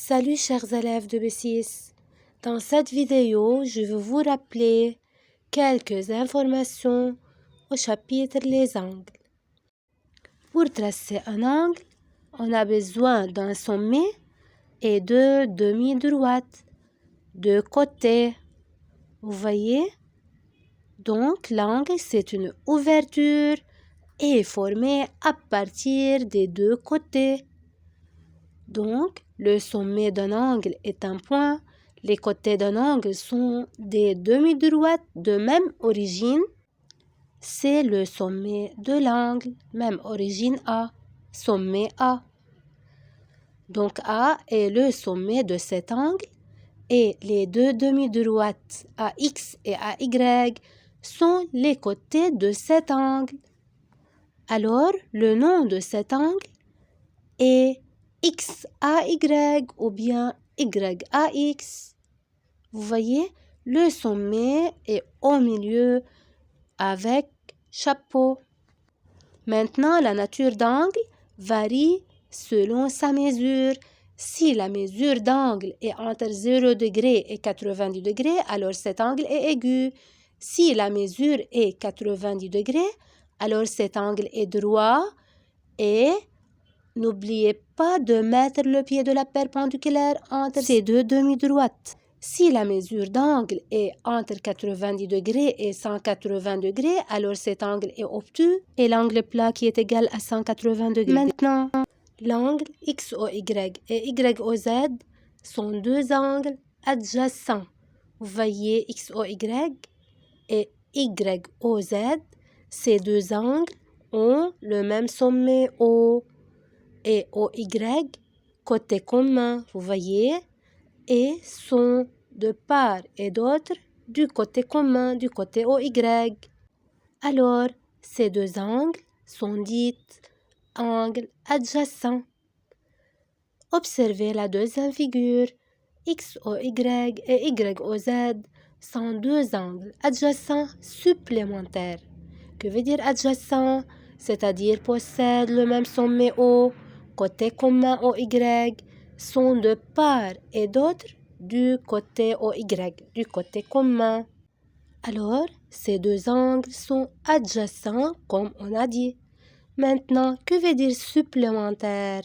Salut chers élèves de B6. Dans cette vidéo, je vais vous rappeler quelques informations au chapitre Les angles. Pour tracer un angle, on a besoin d'un sommet et de demi-droites, de côtés. Vous voyez? Donc l'angle, c'est une ouverture et est formée à partir des deux côtés. Donc, le sommet d'un angle est un point, les côtés d'un angle sont des demi-droites de même origine. C'est le sommet de l'angle, même origine A, sommet A. Donc A est le sommet de cet angle et les deux demi-droites AX et AY sont les côtés de cet angle. Alors, le nom de cet angle est XAY ou bien YAX. Vous voyez, le sommet est au milieu avec chapeau. Maintenant, la nature d'angle varie selon sa mesure. Si la mesure d'angle est entre 0 degré et 90 degrés, alors cet angle est aigu. Si la mesure est 90 degrés, alors cet angle est droit et n'oubliez pas de mettre le pied de la perpendiculaire entre ces deux demi-droites. Si la mesure d'angle est entre 90 degrés et 180 degrés, alors cet angle est obtus et l'angle plat qui est égal à 180 degrés. Maintenant, l'angle XOY et YOZ sont deux angles adjacents. Vous voyez XOY et YOZ, ces deux angles ont le même sommet O. Et OY, côté commun, vous voyez, et sont de part et d'autre du côté commun, du côté OY. Alors, ces deux angles sont dits angles adjacents. Observez la deuxième figure. XOY et YOZ sont deux angles adjacents supplémentaires. Que veut dire adjacent? C'est-à-dire possèdent le même sommet O, côté commun OY, sont de part et d'autre du côté OY, du côté commun. Alors, ces deux angles sont adjacents comme on a dit. Maintenant, que veut dire supplémentaire?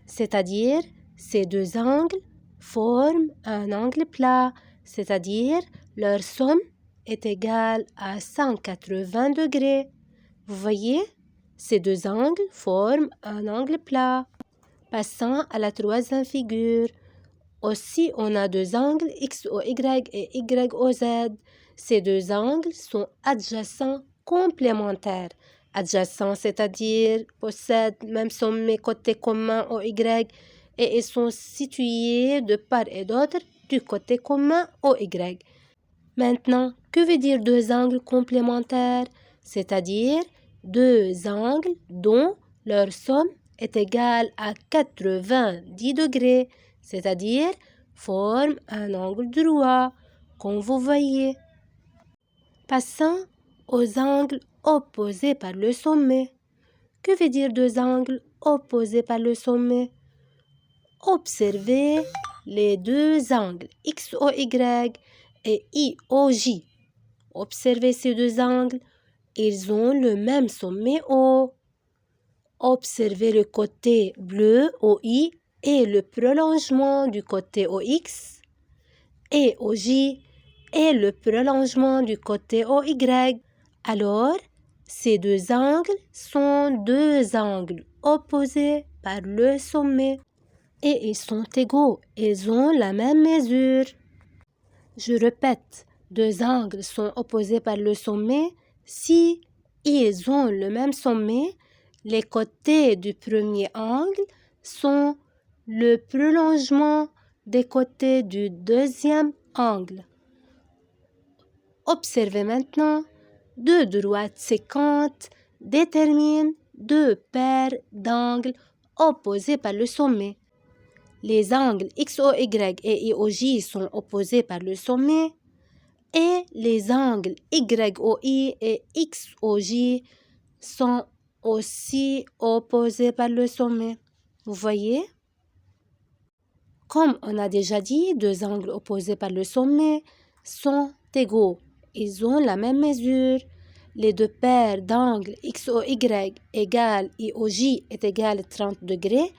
C'est-à-dire, ces deux angles forment un angle plat, c'est-à-dire leur somme est égale à 180 degrés. Vous voyez, ces deux angles forment un angle plat. Passons à la troisième figure. Aussi, on a deux angles XOY et YOZ. Ces deux angles sont adjacents complémentaires. Adjacents, c'est-à-dire possèdent même sommet côté commun OY et ils sont situés de part et d'autre du côté commun OY. Maintenant, que veut dire deux angles complémentaires? C'est-à-dire deux angles dont leur somme est égale à 90 degrés, c'est-à-dire forment un angle droit, comme vous voyez. Passons aux angles opposés par le sommet. Que veut dire deux angles opposés par le sommet? Observez les deux angles XOY et IOJ. Observez ces deux angles, ils ont le même sommet O. Observez le côté bleu OI et le prolongement du côté OX et OJ et le prolongement du côté OY. Alors, ces deux angles sont deux angles opposés par le sommet et ils sont égaux, ils ont la même mesure. Je répète, deux angles sont opposés par le sommet si ils ont le même sommet. Les côtés du premier angle sont le prolongement des côtés du deuxième angle. Observez maintenant, deux droites séquentes déterminent deux paires d'angles opposés par le sommet. Les angles XOY et IOJ sont opposés par le sommet et les angles YOI et XOJ sont aussi opposés par le sommet. Vous voyez? Comme on a déjà dit, deux angles opposés par le sommet sont égaux. Ils ont la même mesure. Les deux paires d'angles XOY égale IOJ est égal 30 degrés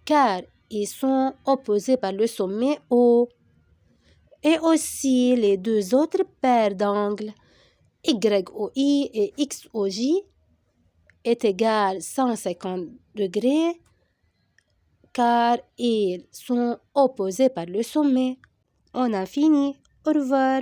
car ils sont opposés par le sommet O. Et aussi les deux autres paires d'angles YOI et XOJ est égal 150 degrés car ils sont opposés par le sommet. On a fini. Au revoir.